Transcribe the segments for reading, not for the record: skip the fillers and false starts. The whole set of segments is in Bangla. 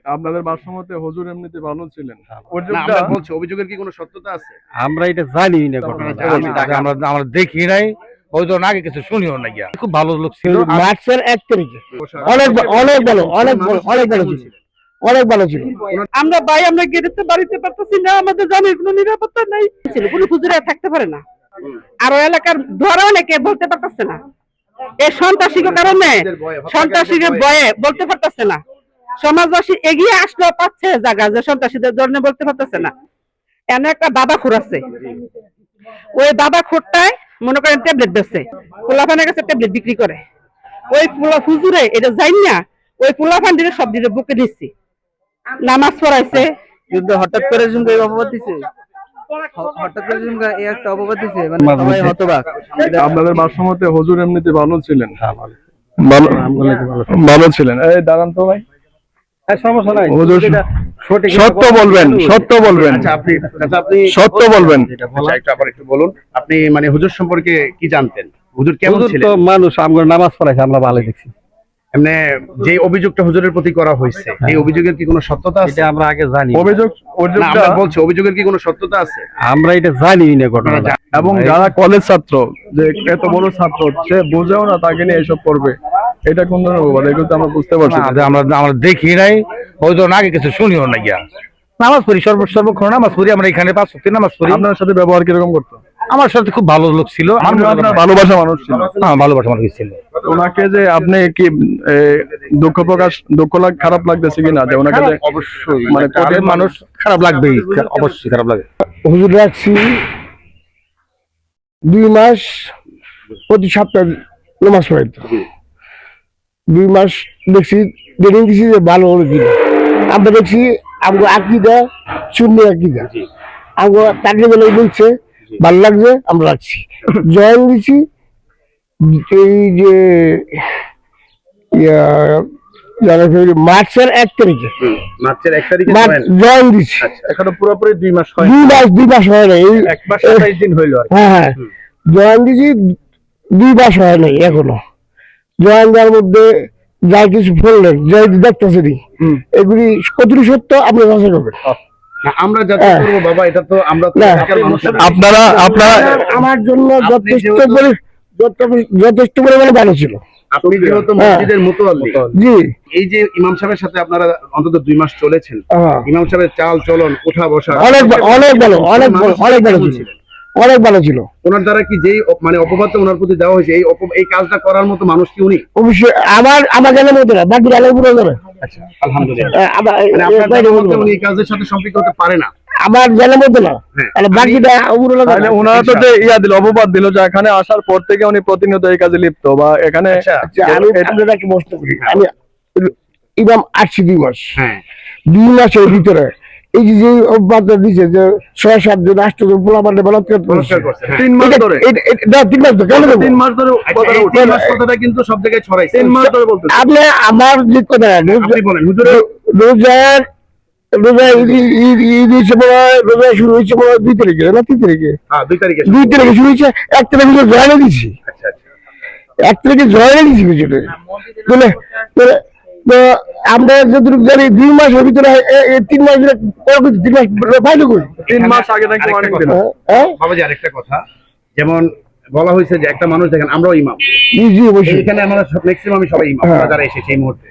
আপনাদের ভাষ্যমতে হুজুর এমনিতে ভালো ছিলেন। না, আমরা বলছি অভিযোগের কি কোনো সত্যতা আছে? আমরা এটা জানি না ঘটনাটা, আমরা দেখি নাই, হয়তো আগে কিছু শুনিও না গিয়া। খুব ভালো লোক ছিল। মার্চের 1 তারিখে অনেক অনেক ভালো, অনেক ভালো, অনেক ভালো ছিল, অনেক ভালো ছিল। আমরা আমরা গেড়েতে বাড়িতে পারতেছি না, আমাদের জানের কোনো নিরাপত্তা নাই, ছিল কোনো হুজুরা থাকতে পারে না, আর এলাকার ধরে অনেকে বলতে পারতেছে না, এই সন্ত্রাসীর কারণে সন্ত্রাসীর ভয়ে বলতে পারতেছে না। সমাজবাসী এগিয়ে আসলেও পাচ্ছে জায়গা যে সন্ত্রাসীদের জন্য বলতে পারতেছে না। এনে একটা বাবা খুর আছে, ওই বাবা খুরটায় মনে করেন ট্যাবলেট বেচছে, পোলাপানের কাছে ট্যাবলেট বিক্রি করে, ওই হুজুরে এটা যাই না, ওই পোলাপান দিয়ে সব দিয়ে বুকে দিচ্ছি, নামাজ পড়াইছে। কিন্তু হঠাৎ করে এই অপবাদ দিছে, হঠাৎ করে এই একটা অপবাদ দিছে, মানে সবাই হতবাক। আপনাদের ভাষ্যমতে হুজুর এমনিতে ভালো ছিলেন। ভালো ছিলেন। এই দাঁড়ান তো ভাই, সমস্যা নাই, হুজুর সত্য বলবেন, সত্য বলবেন। আচ্ছা, আপনি সত্য বলবেন। আচ্ছা, একটু বলুন, আপনি মানে হুজুর সম্পর্কে কি জানতেন? হুজুর কেমন ছিলেন? তো মানুষ আমরা নামাজ পড়াইছে, আমরা ভালো দেখছি। এমনি যে অভিযোগটা হুজুরের প্রতি করা হয়েছে, এই অভিযোগের কি কোনো সত্যতা আছে? এটা আমরা আগে জানি। না, আমরা বলছি অভিযোগের কি কোনো সত্যতা আছে? আমরা এটা জানি না ঘটনাটা। এবং যারা কলেজ ছাত্র, যে এত বড় ছাত্র, সে বুঝেও না তাকে নিয়ে এসব করবে, এটা কোন ধরনের অপবাদ? এগুলো তো আমরা বুঝতে পারছি না। আমরা দেখি নাই, হয়তো আগে কিছু শুনিও না গিয়া। নামাজ পড়ি, সর্বক্ষণ নামাজ পড়ি, আমরা এখানে 5 ওয়াক্ত নামাজ পড়ি। আপনার সাথে ব্যবহার কিরকম করতো? আমার সাথে খুব ভালো লোক ছিল, আপনার ভালোবাসা মানুষ ছিল। হ্যাঁ, ভালোবাসা মানুষ ছিল। ওনাকে যে আপনি কি দুঃখ খারাপ লাগতেছে কিনা যে ওনাকে যে অবশ্যই মানে আলেম মানুষ খারাপ লাগবেই, অবশ্যই খারাপ লাগে। হুজুর রাখছি 2 মাস, প্রতি সপ্তাহে নামাজ পড়াইতো। 2 মাস দেখছি, দেখে দিছি যে ভালো হলো কিনা। আমরা দেখছি আমগো আকীদা শূন্য, আকীদা আমগো তাকে বলে বলছে ভালো লাগছে, আমরা রাখছি, জয়েন দিছি। এই যে মার্চের 1 তারিখে মার্চের 1 তারিখে জয়েন দিছি। এখনো পুরোপুরি 2 মাস হয় 2 মাস হয় নাই, 1 মাস 27 দিন হইলো আর। হ্যাঁ হ্যাঁ, জয়েন দিছি 2 মাস হয় নাই এখনো। জয়েন দেওয়ার মধ্যে যাই কিছু বললেন, যাই দেখতেছেনি, এগুলি কতটুকু সত্য আপনি যাচাই করবেন। আমরা যাচাই করবো বাবা, এটা তো আমরা আপনারা আমার জন্য যথেষ্ট পরিমাণে ভালো ছিল। আপনি যেহেতু মসজিদের মুতাল্লি, জি, এই যে ইমাম সাহেবের সাথে আপনারা অন্তত 2 মাস চলেছেন, ইমাম সাহেবের চাল চলন, উঠা বসা অনেক অনেক ভালো, অনেক অনেক ভালো ছিল, অনেক ভালো ছিল। ওনার দ্বারা কি যেই মানে অপবাদটা ওনার প্রতি দেওয়া হয়েছে, এই কাজটা করার মতো মানুষ কি উনি? অবশ্যই আমার জানার মতো না, বাকি আলোর উপরে ধরে। আচ্ছা, আলহামদুলিল্লাহ। উনি এই কাজের সাথে সম্পৃক্ত হতে পারে না, আমার জানার মতো না, বাকিটা ওনারা তো যে দিল, অপবাদ দিল যে এখানে আসার পর থেকে উনি প্রতিনিয়ত এই কাজে লিপ্ত, বা এখানে আমি আপনাদেরকে প্রশ্ন করি, আমি ইমাম আসছি 2 মাস, 2 মাসের ভিতরে এই যে অপবাদটা দিচ্ছে যে 6-7 জন 8 জন পোলাপানে বলাৎকার করছে 3 মাস ধরে। 3 মাস ধরে কেন 3 মাস ধরে কথাটা কিন্তু সব জায়গায় ছড়াইছে। 3 মাস ধরে বলতে আপনি আমার যে কথা আপনি বলেন হুজুরের রোজা ঈদ সময় রোজা শুরু হয়েছে 2 তারিখে না 3 তারিখে? 2 তারিখে শুরু হয়েছে। 1 তারিখে জয়েন দিচ্ছি। আচ্ছা আচ্ছা, 1 তারিখে জয়েন দিচ্ছি বুঝলে। তো আমরা যতটুকু জানি 2 মাসের ভিতরে 3 মাস ধরে 3 মাস পাইলো কই? 3 মাস আগে নাকি অনেক দিন। বাবাজি আরেকটা কথা, যেমন বলা হয়েছে যে একটা মানুষ দেখেন, আমরাও ইমাম, জি অবশ্যই, এখানে আমরা ম্যাক্সিমামই সবাই ইমাম যারা এসেছে এই মুহূর্তে।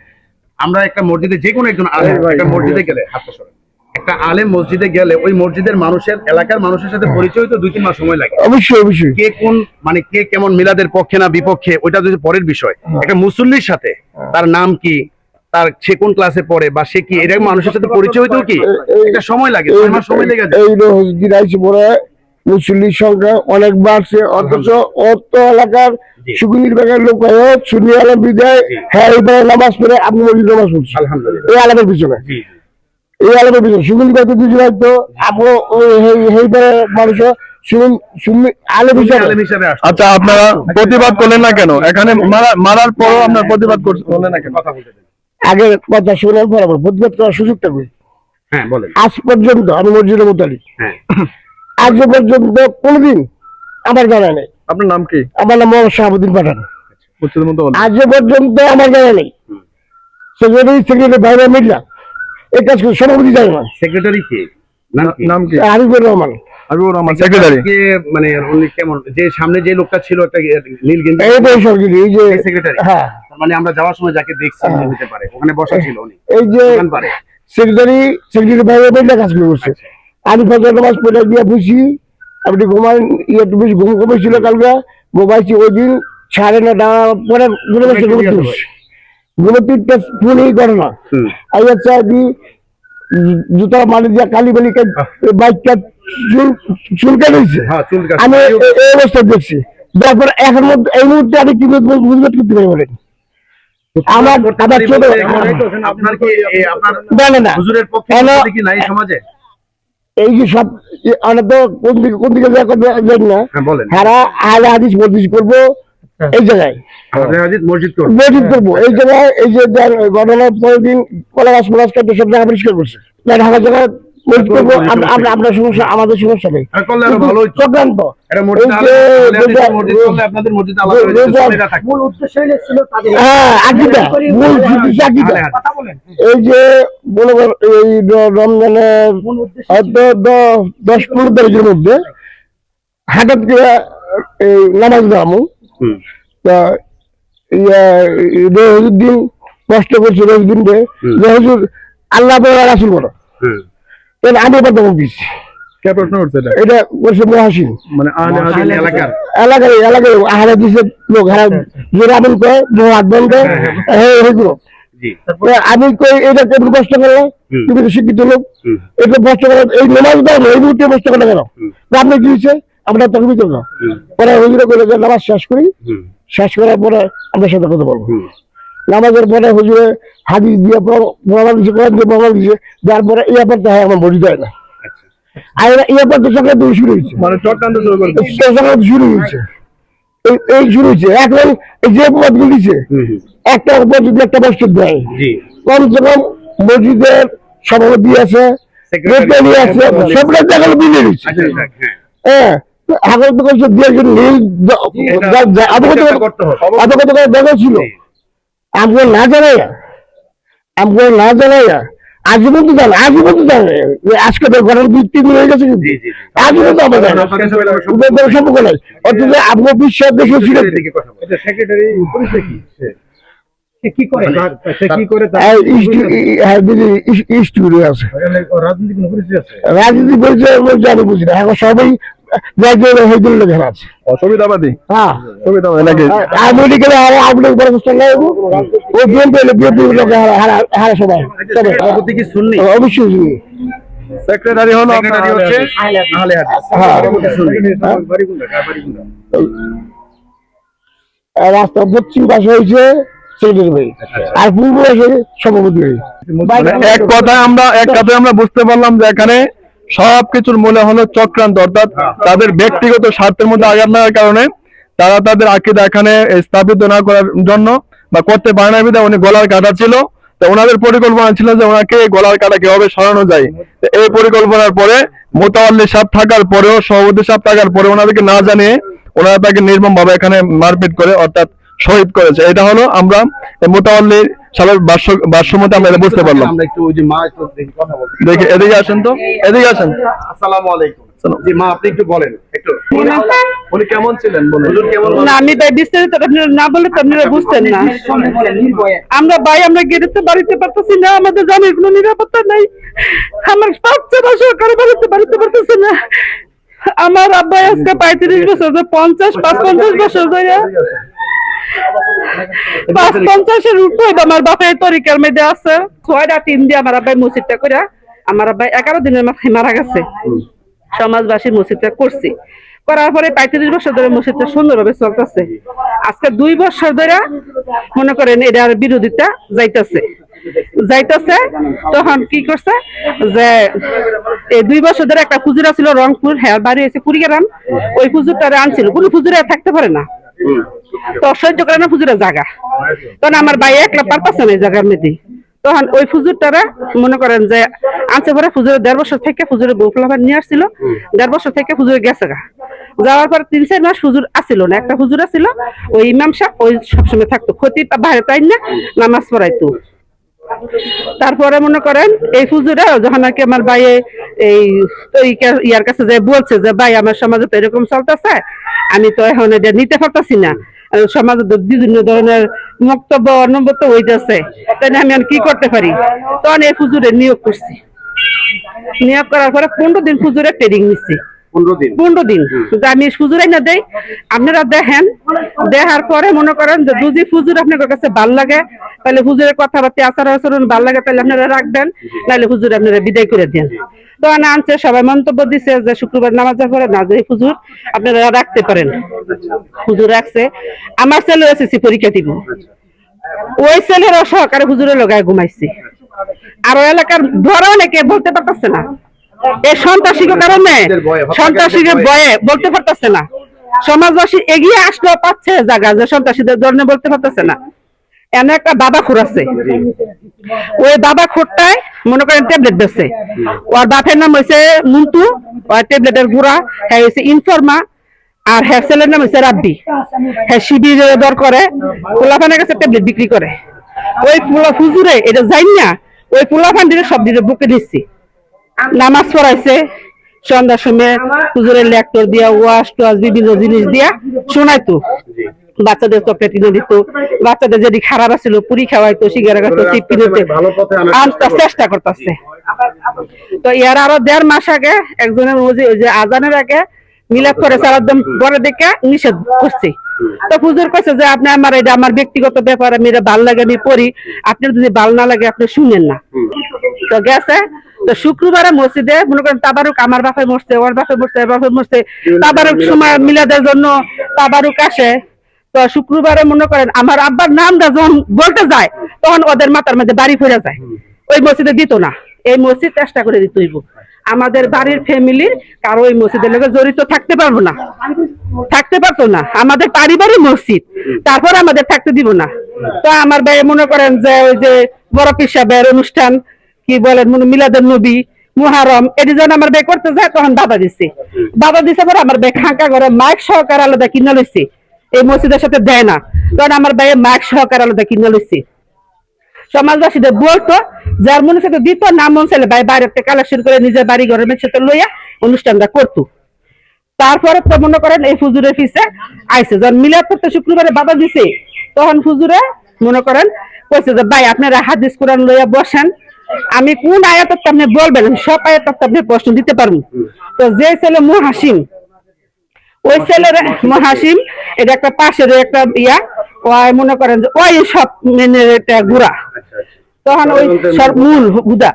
আমরা একটা মসজিদে যে কোনো একজন আলেম একটা মসজিদে গেলে, হাতটা সরেন, একটা আলেম মসজিদে গেলে ওই মসজিদের মানুষের, এলাকার মানুষের সাথে পরিচয় তো 2-3 মাস সময় লাগে। অবশ্যই অবশ্যই। কে কোন মানে কে কেমন মিলাদের পক্ষে না বিপক্ষে ওইটা যদি পরের বিষয়, একটা মুসল্লির সাথে তার নাম কি, তার সে কোন ক্লাসে পড়ে বা সে কি, এরকম মানুষের সাথে পরিচয় হইতেও কি একটা সময় লাগে, 6 মাস সময় লেগে যায়। এই মসজিদ আইছে পরে মুসল্লির সংখ্যা অনেক বাড়ছে, অথচ অত এলাকার সুগুনির বাগার লোক সুন্নি আলম বিদায়, হ্যাঁ এইবারে নামাজ পড়ে আপনি মসজিদ নামাজ পড়ছি আলহামদুলিল্লাহ এই আলমের পিছনে, এই আলমের পিছনে সুগুনি বাড়িতে 2 জন হয়তো আপনি এইবারে মানুষ আচ্ছা, আপনারা প্রতিবাদ করলেন না কেন? এখানে মারার পরও আপনার প্রতিবাদ করলেন না কেন? কথা বলতে দেন। আগে কথা শোনার পর আবার প্রতিবাদ করার সুযোগটা কই? হ্যাঁ বলেন। আজ পর্যন্ত আমি মসজিদের মুতালি, আজ পর্যন্ত কোনদিন আমার জানা নেই। আপনার নাম কি? আমার নাম মোহাম্মদ শাহাবুদ্দিন পাঠান। আজ পর্যন্ত আমার জানা নেই সেক্রেটারি বাইরে মিললাম এই কাজ করে সভাপতি জানে না। সেক্রেটারি কে, নাম কি? নাম কি? হাবিবুর রহমান। হাবিবুর রহমান সেক্রেটারি। কে মানে উনি কেমন, যে সামনে যে লোকটা ছিল একটা নীল গেঞ্জি, এই বৈশাখ এই যে সেক্রেটারি? হ্যাঁ, মানে আমরা যাওয়ার সময় যাকে দেখছি উনি হতে পারে, ওখানে বসা ছিল উনি, এই যে দোকান পারে। সেক্রেটারি ভাই বইটা কাজ করে বসছে। আমি ফজর নামাজ পড়ে দিয়ে বুঝি আপনি ঘুমান একটু বেশি ঘুম কমেছিল কালকে, ঘুমাইছি ওই দিন 9:30 পরে ঘুমোতে ফোনই করে না। আমি আচ্ছা জুতা মারি দিয়া কালি বালি বাইকটা চুলকে রয়েছে, হ্যাঁ, চুল কাটা। আমি এই অবস্থা দেখছি। তারপর এখন এই মুহূর্তে আমি কি বুঝতে করতে পারি বলেন? আমার ছোট আপনার কি আপনার জানে না হুজুরের পক্ষে কি নাই সমাজে? এই যে সব আমরা তো কোন দিকে যাই না। হ্যাঁ, বলেন। হারা আহলে হাদিস মসজিদ করবো এই জায়গায়, মসজিদ করবে। মসজিদ করবো এই জায়গায়। এই যে ঘটনার পরের দিন কলা গাছ মলাজ কাটতে সব জায়গা পরিষ্কার করছে, ঢাকা জায়গায় মসজিদ করবো। আপনার সমস্যা, আমাদের সমস্যা নেই, আর করলে আরো ভালো হইতো। চক্রান্ত। এটা মসজিদ মসজিদ করলে আপনাদের মসজিদ আলাদা হয়ে যেত, ছেলেরা থাকতো। মূল উদ্দেশ্য ছিল তাদের হ্যাঁ, আকিদা মূল আকিদা। এই যে মনে কর এই রমজানের হয়তো 10-15 তারিখের মধ্যে হঠাৎ করে এই নামাজ দামু তা রোজুদ্দিন কষ্ট করছে, রোজদিন হুজুর আল্লাহ রাসুল বলো, আমি এবার তখন দিচ্ছি। কে প্রশ্ন করছে এটা? এটা করছে মহাসিন, মানে আহলে এলাকার এলাকায় আহারে দিছে লোক, জোরে আমিন কয় হাত বন্ধ হয়েছিল। আমি কই এটা কেমন কষ্ট করলাম, তুমি তো শিক্ষিত লোক, এটা কষ্ট করা এই নামাজ দাও না, এই মুহূর্তে কষ্ট করে কেন? আপনি কি হয়েছে আমরা তখন করবো পরে হুজুরে করে নামাজ শেষ করি, শেষ করার পরে আপনার সাথে কথা বলবো। নামাজের পরে হুজুরে হাদিস দিয়ে প্রমাণ দিচ্ছে, কোরআন দিয়ে প্রমাণ দিচ্ছে, যার পরে এই ব্যাপারটা হয় আমার বডি দেয় না। আর এই ব্যাপারটা সকালে থেকে শুরু হয়েছে, মানে চক্রান্ত শুরু করছে। শুরু হয়েছে, এই শুরু হয়েছে। এখন এই যে পদ দিচ্ছে একটা উপর যদি একটা বস্তু দেয়, কমসে কম মসজিদের সভাপতি আছে, সেক্রেটারি আছে, সবটা দেখা বিলে দিচ্ছে। হ্যাঁ, এখন তো করছে অবগত করে দেখা ছিল। আমাকে না জানাইয়া আজীবন তো জানে, আজকে তো ঘরের 2-3 দিন হয়ে গেছে, কিন্তু আজীবন তো আমাদের সম্পর্ক নাই। অথচ আপনার বিশ্বাস দেশে ছিলেন কি করে রাজনীতি পরিচয় আমি বুঝি না। এখন সবাই লেখা আছে অসুবিধাবাদী। হ্যাঁ, সুবিধাবাদী নাকি? আপনি গেলে আপনার বড় প্রশ্ন নাই, ও বিএনপি লোক হারা সবাই সভাপতি কি সুন্নি? অবশ্যই সেক্রেটারি হলো সেক্রেটারি হচ্ছে আহলে হাদিস। সভাপতি সুন্নি। রাস্তা পশ্চিম পাশে হয়েছে সেক্রেটারি ভাই, আর পূর্ব পাশে সভাপতি ভাই। মানে এক কথায় আমরা বুঝতে পারলাম যে এখানে সবকিছুর মূলে হলো চক্রান্ত, অর্থাৎ তাদের ব্যক্তিগত স্বার্থের মধ্যে আঘাত লাগার কারণে তারা তাদের আকীদা এখানে স্থাপিত না করার জন্য বা করতে পারে না বিধায় উনি গলার কাটা ছিল। তো ওনাদের পরিকল্পনা ছিল যে ওনাকে গলার কাটা কিভাবে সরানো যায়। তো এই পরিকল্পনার পরে মোতাওয়াল্লি সাহেব থাকার পরেও, সভাপতি সাহেব থাকার পরে ওনাদেরকে না জানিয়ে ওনারা তাকে নির্মম ভাবে এখানে মারপিট করে অর্থাৎ শহীদ করেছে। এটা হলো আমরা মোতাওয়াল্লি সাহেবের ভাষ্য মতে আমরা এটা বুঝতে পারলাম। আমরা একটু ওই যে মা একটু দেখি কথা বলতে। দেখি এদিকে আসেন তো, এদিকে আসেন। আসসালামু আলাইকুম। জি মা, আপনি একটু বলেন একটু উনি কেমন ছিলেন বলুন? হুজুর কেমন? না, আমি ভাই বিস্তারিত আপনারা না বলে তো আপনারা বুঝতেন না। আমরা গেড়েতে বাড়িতে পারতেছি না, আমাদের জানের কোনো নিরাপত্তা নাই। আমার 5-6 বছর করে বাড়িতে পারতেছে না। আমার আব্বা আজকে 35 বছর, 55 বছর ধরে 55-এর উপরে আমার বাপের তরিকার মধ্যে আছে। 6টা টিন দিয়ে আমার আব্বাই মসজিদটা করে, আমার আব্বাই 11 দিনের মাথায় মারা গেছে। সমাজবাসী মসজিদটা করছি, করার পরে 35 বছর ধরে মসজিদটা সুন্দরভাবে চলতেছে। আজকে 2 বছর ধরে মনে করেন এটার বিরোধিতা যাইতেছে। তখন কি করছে যে এই 2 বছর ধরে একটা হুজুরা ছিল রংপুর, হ্যাঁ বাড়ি হয়েছে কুড়িগ্রাম, ওই হুজুরটারে আনছিল। কোন হুজুরা থাকতে পারে না, তো সহ্য করে না হুজুরের জায়গা। তখন আমার ভাই একলা পারতেছে না এই জায়গার মধ্যে। তখন ওই হুজুরটারা মনে করেন যে আনছে পরে হুজুরের 1.5 বছর থেকে হুজুরের বউ ফলাফার নিয়ে আসছিল। 1.5 বছর থেকে হুজুরে গেছে গা, যাওয়ার পর 3-4 মাস হুজুর আসছিল না। একটা হুজুর আসছিল, ওই ইমাম সাহেব, ওই সবসময় থাকতো, খতিব বাইরে তাই না নামাজ পড়াইতো। তারপরে মনে করেন এই হুজুরা যখন নাকি আমার ভাই এই ইয়ার কাছে যে বলছে যে ভাই আমার সমাজে তো এরকম চলতেছে, আমি তো এখন এটা নিতে পারতাছি না, সমাজে তো বিভিন্ন ধরনের বক্তব্য অনুমত হইতেছে, তাই আমি আর কি করতে পারি। তখন এই হুজুরে নিয়োগ করছি। নিয়োগ করার পরে 15 দিন হুজুরের ট্রেনিং নিচ্ছি। 15 দিন যে আমি হুজুরাই না দেই, আপনারা দেখেন, দেখার পরে মনে করেন যে যদি হুজুর আপনার কাছে ভালো লাগে তাহলে হুজুরের কথাবার্তা আচার আচরণ ভালো লাগে তাহলে আপনারা রাখবেন, নাহলে হুজুর আপনারা বিদায় করে দেন। তো আনছে সবাই মন্তব্য দিচ্ছে যে শুক্রবার নামাজের পরে না যে হুজুর আপনারা রাখতে পারেন। হুজুর রাখছে। আমার ছেলে এসএসসি পরীক্ষা দিব, ওই ছেলের সহকারে হুজুরের লগায় ঘুমাইছি। আর ওই এলাকার ধরো অনেকে বলতে পারতেছে না, এই সন্ত্রাসীর কারণে, সন্ত্রাসীর ভয়ে বলতে পারতেছে না। সমাজবাসী এগিয়ে আসলেও পাচ্ছে জায়গা যে সন্ত্রাসীদের ধরনে বলতে পারতেছে না। এমন একটা বাবা খুর আছে, ওই বাবা খুরটায় মনে করেন ট্যাবলেট বেছে, ওর বাপের নাম হয়েছে মুন্টু, ওর ট্যাবলেটের গুড়া, হ্যাঁ হয়েছে ইনফরমা, আর হ্যাঁ ছেলের নাম হয়েছে রাব্বি, হ্যাঁ শিবির দর করে, পোলাপানের কাছে ট্যাবলেট বিক্রি করে। ওই হুজুরে এটা যাই না, ওই পোলাপান্ডির সব দিনে বুকে দিচ্ছি, নামাজ পড়াইছে, সন্ধ্যার সময় হুজুরের লেকচার দিয়া ওয়াজ টোয়াজ বিভিন্ন জিনিস দিয়া শোনাইতো, বাচ্চাদের চকলেট কিনে দিত, বাচ্চাদের যদি খারাপ আছিল পুরি খাওয়াইতো, সিগারেট খাইতো, টিপ কিনে আনতে চেষ্টা করতেছে। তো এর আরো 1.5 মাস আগে একজনের ওই যে আজানের আগে মিলাদ করেছে, একদম পরে দেখে নিষেধ করছে। তো হুজুর কইছে যে আপনি আমার এটা আমার ব্যক্তিগত ব্যাপার, আমি এটা ভাল লাগে আমি পড়ি, আপনার যদি ভাল না লাগে আপনি শুনেন না। তো গেছে, তো শুক্রবারে মসজিদে মনে করেন তাবারুক, আমার বাপে মরছে, ওর বাপে মরছে, এর বাপে মরছে, তাবারুক সময় মিলাদের জন্য তাবারুক আসে। তো শুক্রবারে মনে করেন আমার আব্বার নামটা যখন বলতে যায় তখন ওদের মাথার মধ্যে বাড়ি ফিরে যায়, ওই মসজিদে দিত না। এই মসজিদ চেষ্টা করে দিত হইব, আমাদের বাড়ির ফ্যামিলির কারো ওই মসজিদের লোক জড়িত থাকতে পারবো না, থাকতে পারতো না, আমাদের পারিবারিক মসজিদ, তারপর আমাদের থাকতে দিব না। তো আমার ভাই মনে করেন যে ওই যে বড় পীর সাহেবের অনুষ্ঠান কি বলেন মিলাদের নবী মুহারম, এটি যখন আমার ভাই করতে যায় তখন বাধা দিচ্ছে, পরে আমার ভাই খাঁকা করে মাইক সহকার আলাদা কিনে লইছে, এই মসজিদের সাথে দেয় না, তখন আমার ভাই মাইক সহকার আলাদা কিনে লইছে। সমাজবাসীদের বলতো যার মনে সাথে দিত, না মন চাইলে ভাই বাইরে থেকে কালেকশন করে নিজের বাড়ি ঘরের সাথে লইয়া অনুষ্ঠানটা করতো। তারপরে তো মনে করেন এই হুজুরের পিছে আইসে, যখন মিলাদ করতে শুক্রবারে বাধা দিছে তখন হুজুরে মনে করেন কইছে যে ভাই আপনারা হাদিস কোরআন লইয়া বসেন, আমি কোন আয়াত আপনি বলবেন সব আয়াত আপনি প্রশ্ন দিতে পারবো। তো যে ছেলে মুহাসিম, ওই ছেলের মুহাসিম, এটা একটা পাশের একটা ইয়া, ওই মনে করেন যে ওই সব মেনের একটা গুড়া, তখন ওই সব মূল হুদা,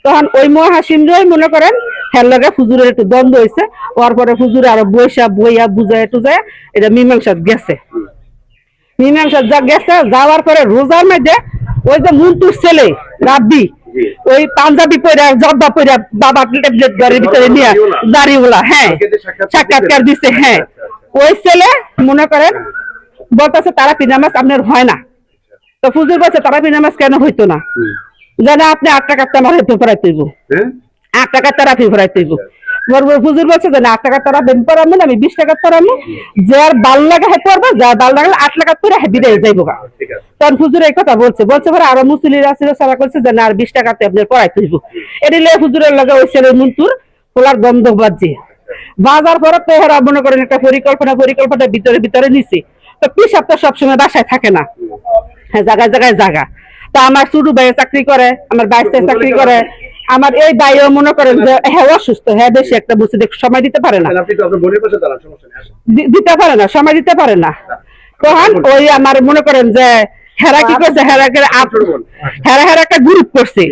তখন ওই মুহাসিম মনে করেন হের লগে হুজুরের একটু দ্বন্দ্ব হয়েছে, ওর পরে হুজুরে আরো বইয়া বুঝায় টুজায় এটা মীমাংসা গেছে। মীমাংসা যা গেছে, যাওয়ার পরে রোজার মধ্যে ওই যে মুন্টুর ছেলে রাব্বি, ওই পাঞ্জাবি পরে জব্বা পরে বাবা ট্যাবলেট গাড়ির ভিতরে নিয়ে দাড়িওয়ালা, হ্যাঁ সাক্ষাৎকার দিচ্ছে, হ্যাঁ ওই ছেলে মনে করেন বলতেছে তারাপি নামাজ আপনার হয় না। তো হুজুর বলছে তারাপি নামাজ কেন হইতো না, জানা আপনি 8 টাকা আমার হেতু পড়াইতে হইব, 8 টাকা তারাপি পড়াইতে হইব। হুজুর বলছে যে না 8 টাকা তারা বেন পড়াবো না, আমি 20 টাকা পড়াবো, যার ভাল লাগে হেতু পড়বা, যার ভাল লাগলে 8 টাকা পড়ে বিদায় যাইবো। তখন হুজুর এই কথা বলছে পরে আরো মুসলিরা ছিল সারা করছে যে না আর 20 টাকাতে আপনার পড়াইতে হইব। এদিকে হুজুরের লগে ওই ছেলে মুন্তুর খোলার গন্ধ বাজছে, বাজার পরে তো ওরা মনে করেন একটা পরিকল্পনা ভিতরে ভিতরে নিছে। তো পিসাব তো সবসময় বাসায় থাকে না, হ্যাঁ জায়গায় জায়গায় জায়গা। তো আমার ছোট ভাই চাকরি করে, আমার বাইরে চাকরি করে, আমার এই ভাইও মনে করেন যে হ্যাঁ অসুস্থ, হ্যাঁ বেশি একটা মসজিদে সময় দিতে পারে না, দিতে পারে না, সময় দিতে পারে না। তখন ওই আমার মনে করেন যে হেরা কি করছে, হেরা একটা গ্রুপ করছে,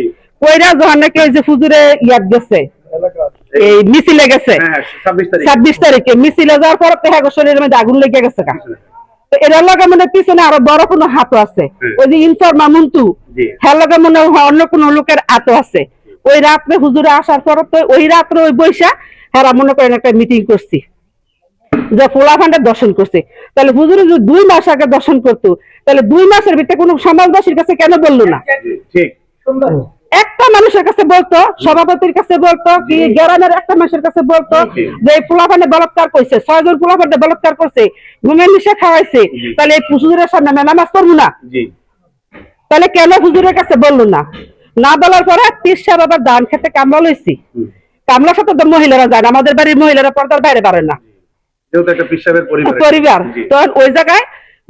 কইরা যখন নাকি ওই যে হুজুরে ইয়াদ গেছে, এই মিছিলে গেছে 26 তারিখে, মিছিলে যাওয়ার পর তো হ্যাঁ শরীরের মধ্যে আগুন লেগে গেছে। তো এর লগে মনে পিছনে আরো বড় কোনো হাতও আছে, ওই যে ইনফরমা মুন্টু, হ্যাঁ লগে মনে অন্য কোনো লোকের হাতও আছে। ওই রাত্রে হুজুরে আসার পর তো ওই রাত্রে ওই বৈশা হেরা মনে করেন একটা মিটিং করছি যে পোলাপান্ডের দর্শন করছে। তাহলে হুজুরে যদি 2 মাস আগে দর্শন করতো তাহলে 2 মাসের ভিতরে কোনো সমাজবাসীর কাছে কেন বললো না? একটা মানুষের কাছে বলতো, সভাপতির কাছে বলতো, কি গ্রামের একটা মানুষের কাছে বলতো যে এই পোলাপান্ডে বলাৎকার করছে, 6 জন পোলাপান্ডে বলাৎকার করছে, ঘুমের নিশা খাওয়াইছে, তাহলে এই হুজুরের সামনে নামাজ পড়বো না? তাহলে কেন হুজুরের কাছে বললো না? না বলার পরে পীর সাহেব আবার ধান খেতে কামলা লইছি। কামলার সাথে তো মহিলারা যায় না, আমাদের বাড়ির মহিলারা পর্দার বাইরে পারে না, যেহেতু একটা পিসাবের পরিবার। জি। তখন ওই জায়গায়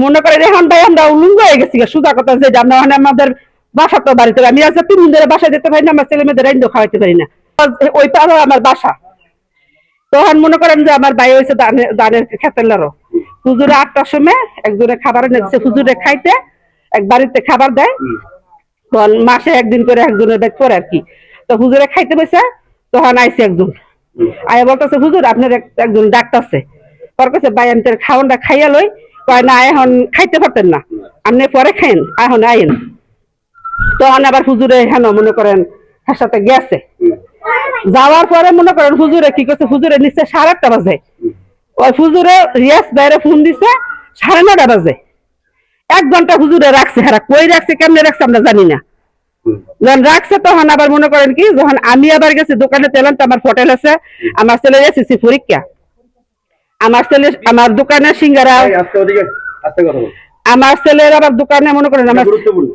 মনে করে রেহান ভাই আমরা উলুঙ্গ হয়ে গেছি, সোজা কথা যে আমরা ওখানে আমাদের বাসা তো বাড়িতে, আমি আজকে 3 দিন ধরে বাসায় যেতে পারি না, আমার ছেলে মেয়েদের রাইন্দ খাওয়াইতে পারি না, ওইটা হলো আমার বাসা। তখন মনে করেন যে আমার ভাই হয়েছে ধানের ক্ষেতের লারো, হুজুরে 8টার সময় একজনে খাবার এনে দিচ্ছে হুজুরে খাইতে, এক বাড়িতে খাবার দেয়, তখন মাসে একদিন করে একজনের ব্যাগ করে আর কি। তো হুজুরে খাইতে বসে, তখন আইসি একজন আয়া বলতেছে হুজুর আপনার একজন ডাক্তারছে, পর কাছে ভাই আমি খাওয়ানটা খাইয়া লই, কয় না এখন খাইতে পারতেন না, আপনি পরে খাইন, এখন আইন। তখন আবার হুজুরে হেন মনে করেন তার সাথে গেছে, যাওয়ার পরে মনে করেন হুজুরে কি করছে, হুজুরে নিচ্ছে 8:30 বাজে, ওই হুজুরে রিয়াজ বাইরে ফোন দিছে 9:30 বাজে, 1 ঘন্টা হুজুরে রাখছে, হারা কই রাখছে কেমনে রাখছে আমরা জানি না। যখন রাখছে তখন আবার মনে করেন কি, যখন আমি আবার গেছি দোকানে তেলাম, তো আমার হোটেল আছে, আমার ছেলে এসেছি পরীক্ষা, আমার দোকানে সিঙ্গারা, আস্তে ওদিকে আস্তে কথা বল, আমার ছেলের আবার দোকানে মনে করেন গুরুত্বপূর্ণ।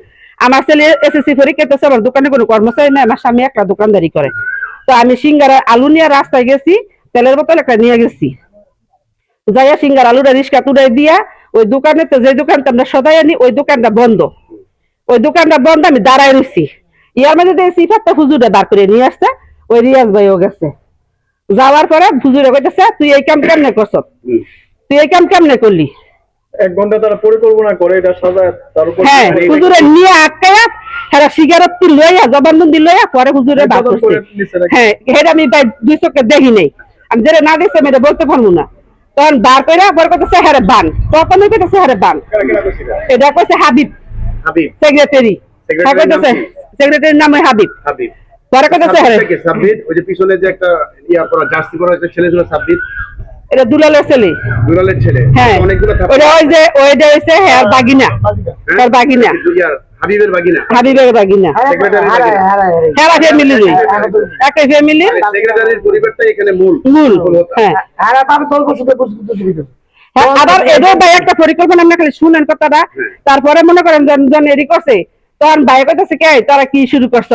আমার ছেলে এসএসসি পরীক্ষা দিতেছে, আমার দোকানে কোনো কর্মচারী নেই, আমার স্বামী একটা দোকানদারি করে। তো আমি সিঙ্গারা আলু নিয়ে রাস্তায় গেছি, তেলের বোতল একটা নিয়ে গেছি, যাইয়া সিঙ্গার আলুটা রিস্কা তুলে দিয়া ওই দোকানে, তো যে দোকানটা আমরা সদাই আনি ওই দোকানটা বন্ধ, ওই দোকানটা বন্ধ, আমি দাঁড়ায় রয়েছি, ইয়ার মধ্যে দেখছি সিফাতটা হুজুরে বার করে নিয়ে আসছে, ওই রিয়াজ ভাইও গেছে। যাওয়ার পরে হুজুরে কইতেছে তুই এই কাম কেমনে করছ, তুই এই কাম কেমনে করলি? 1 ঘন্টা তারা পরিকল্পনা করে এটা সাজায়, তার উপর হ্যাঁ, হুজুরে নিয়ে আটকায়া হেরা সিগারেট লইয়া জবানবন্দি লইয়া পরে হুজুরে বার করছে। হ্যাঁ, হেরা আমি ভাই 2 চোখে দেখি নাই, আমি যেটা না দেখছি আমি এটা বলতে পারবো না। তখন বার করে পরে কইতেছে হ্যাঁ বান, প্রথমে কইতেছে হ্যাঁ বান, এটা কইছে হাবিব হাবিব সেক্রেটারি, হ্যাঁ কইতেছে সেক্রেটারির নাম হাবিব, হাবিব পরে কইতেছে হ্যাঁ সাব্বির, ওই যে পিছনে যে একটা ইয়া পরা জার্সি পরা একটা ছেলে ছিল সাব্বির, এটা দুলালের ছেলে। দুলালের ছেলে, হ্যাঁ, অনেকগুলো ওটা ওই যে ওইটা হইছে হ্যাঁ বাগিনা, তার বাগিনা, হাবিবের বাগিনা, হাবিবের বাগিনা, সেক্রেটারির বাগিনা, হ্যাঁ ফ্যামিলি একটা ফ্যামিলি, সেক্রেটারির পরিবারটাই এখানে মূল। হ্যাঁ। আর আমি তোর কাছে বুঝতে হ্যাঁ, আবার এদের ভাই একটা পরিকল্পনা, আমরা খালি শুনেন কথাটা, তারপরে মনে করেন জন এরি করছে, তখন ভাই কইতেছে কে তারা কি শুরু করছ,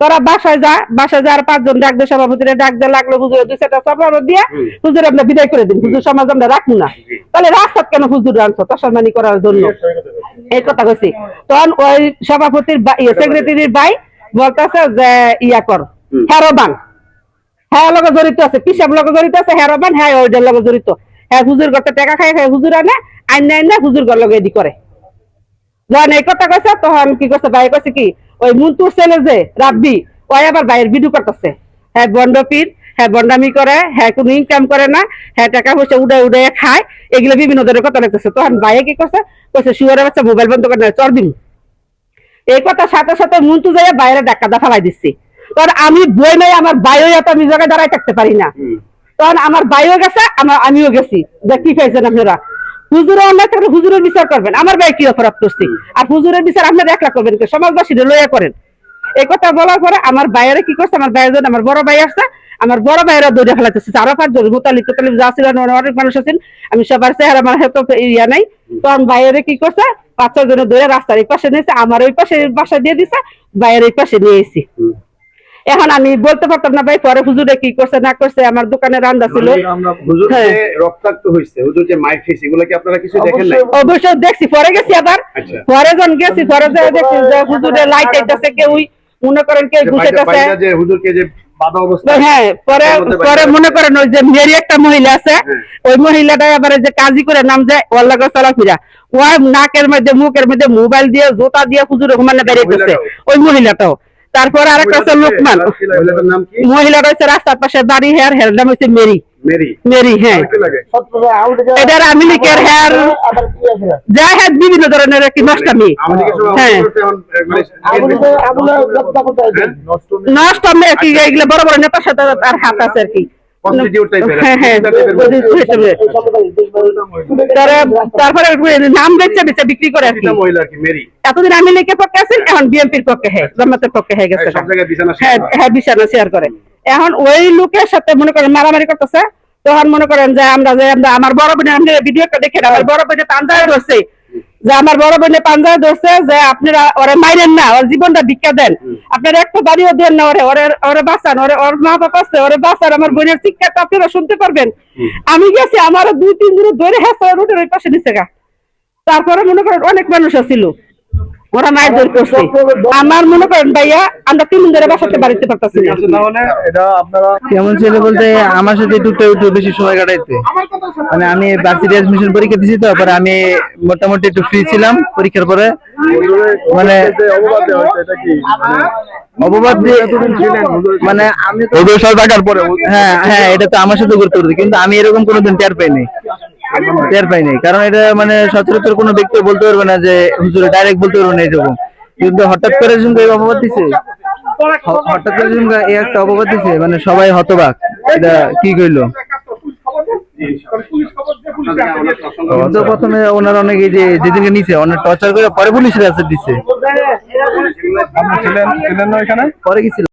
তোরা বাসায় যাওয়ার 5 জন ডাক দে, সভাপতিরে ডাক দে, লাগলো হুজুরে 2-4টা সফর দিয়ে হুজুর আমরা বিদায় করে দিন, হুজুর সমাজ আমরা রাখবো না, তাহলে রাস্তাত কেন হুজুর আনছো তসমানি করার জন্য, এই কথা কইছি। তখন ওই সভাপতির সেক্রেটারির ভাই বলতেছে যে ইয়া কর হেরোবান, হ্যাঁ লগে জড়িত আছে, পিসাব লগে জড়িত আছে, হেরোবান হ্যাঁ ওইটার লগে জড়িত, হ্যাঁ হুজুর করতে টাকা খাই, হ্যাঁ হুজুর আনে আইন হুজুর ঘর লগে এদি করে। যখন এই কথা কইছে তখন কি করছে ভাই কইছে কি ওই মুন্তুর ছেলে যে রাব্বি, ওই আবার ভাইয়ের ভিডিও করতেছে, হ্যাঁ বন্ডপীর, হ্যাঁ বন্ডামি করে, হ্যাঁ কোনো ইনকাম করে না, হ্যাঁ টাকা পয়সা উড়ে খায়, এগুলো বিভিন্ন ধরনের কথা লাগতেছে। তখন ভাইয়ে কি করছে, কইছে শুয়ারের বাচ্চা মোবাইল বন্ধ করে চর দিন, এই কথা সাথে সাথে মুন্টু যাইয়া বাইরে ডাক্কা দা ফালাই দিচ্ছি। তখন আমি বই নাই, আমার বাইও এত আমি জায়গায় দাঁড়াই থাকতে পারি না, তখন আমার বাইও গেছে, আমিও গেছি, যে কি খাইছেন আপনারা, হুজুরে অন্যায় থাকলে হুজুরের বিচার করবেন, আমার ভাই কি অপরাধ করছি, আর হুজুরের বিচার আপনারা একলা করবেন, সমাজবাসী লইয়া করেন। এই কথা বলার পরে আমার বাইরে কি করছে, আমার বাইরের জন্য আমার বড় ভাই আসছে, আমার বড় ভাইয়েরা দৌড়ে ফেলাইতেছে, 4-5 জন মোতালিক যা ছিল অনেক মানুষ আছেন, আমি সবার চেহারা আমার হেতো ইয়া নাই, তখন বাইরে কি করছে 5-6 জনের দৌড়ে রাস্তার এই পাশে নিয়েছে, আমার ওই পাশে বাসা দিয়ে দিছে, বাইরের এই পাশে নিয়ে এসেছি। এখন আমি বলতে পারতাম না ভাই পরে হুজুরে কি করছে না করছে, আমার দোকানে রান্না ছিল, হুজুর যে রক্তাক্ত হইছে, হুজুর যে মাইর খেয়েছে, এগুলো কি আপনারা কিছু দেখেন নাই? অবশ্যই দেখছি, পরে গেছি আবার, পরে যখন গেছি পরে দেখছি যে হুজুরের লাইট আইতাছে, কেউ মনে করেন কেউ ঘুষাইতেছে, যে হুজুরকে যে বাধা অবস্থা, হ্যাঁ পরে মনে করেন ওই যে মেরি একটা মহিলা আছে, ওই মহিলাটা আবার যে কাজী করে নাম যায় ওর লাগে চলাফেরা, ওর নাকের মধ্যে মুখের মধ্যে মোবাইল দিয়ে জোতা দিয়ে হুজুরে ঘুমানে বেরিয়েছে ওই মহিলাটাও। তারপরে আরেকটা হচ্ছে লোকমান, মহিলাটা হচ্ছে রাস্তার পাশে বাড়ি, হেয়ার হেয়ার নাম হচ্ছে মেরি, হ্যাঁ এটার আমি লিখের হেয়ার যা হ্যাঁ বিভিন্ন ধরনের একটি নষ্টামি, হ্যাঁ নষ্ট এগুলো বড় বড় নেতার সাথে আর হাত আছে আর কি, তারপরে নাম বেচে বিক্রি করে আর কি। এতদিন আমি লেখের পক্ষে আছেন, এখন বিএনপির পক্ষে, হ্যাঁ জামাতের পক্ষে হয়ে গেছে, হ্যাঁ বিছানা শেয়ার করে। এখন ওই লোকের সাথে মনে করেন মারামারি করতেছে, তখন মনে করেন যে আমরা আমার বড় বোনের ভিডিওটা দেখে আমার বড় বোনের পাঞ্জায় ধরছে, যে আমার বড় বোনে পাঞ্জা ধরছে যে আপনারা ওরে মাইরেন না, ওর জীবনটা ভিক্ষা দেন, আপনারা একটা বাড়িও দেন না, ওরে ওরে ওরে বাঁচান, ওরে ওর মা বাবা আছে, ওরে বাঁচান, আমার বোনের চিৎকারটা আপনারা শুনতে পারবেন। আমি গেছি, আমার 2-3 দিন ধরে হ্যাঁ রুটের ওই পাশে নিচে গা। তারপরে মনে করেন অনেক মানুষ ছিল, ওরা মারধর করছে। আমার মনে করেন ভাইয়া আমরা 3 দিন ধরে বাসাতে বাড়িতে পারতাছি না। এটা আপনারা কেমন ছেলে বলতে আমার সাথে একটু বেশি সময় কাটাইতে, মানে আমি ভার্সিটি অ্যাডমিশন পরীক্ষা দিয়েছি, তো পরে আমি মোটামুটি একটু ফ্রি ছিলাম পরীক্ষার পরে, মানে অববাদ দেওয়া হয়েছে, এটা কি অপবাদ দিয়ে মানে আমি ওদের সাথে থাকার পরে হ্যাঁ হ্যাঁ এটা তো আমার সাথে করতে পারছি, কিন্তু আমি এরকম কোনোদিন টের পাইনি, কারণ এটা মানে সচরাচর কোনো ব্যক্তি বলতে পারবে না যে হুজুরে ডাইরেক্ট বলতে পারবে না এরকম, কিন্তু হঠাৎ করে যখন এই অপবাদ দিছে, হঠাৎ করে যখন এই একটা অপবাদ দিছে, মানে সবাই হতবাক, এটা কি কইলো। কিন্তু প্রথমে ওনার অনেক এই যে যেদিনকে নিচে অনেক টর্চার করে পরে পুলিশের কাছে দিচ্ছে, আপনি ছিলেন না এখানে? পরে গেছিল।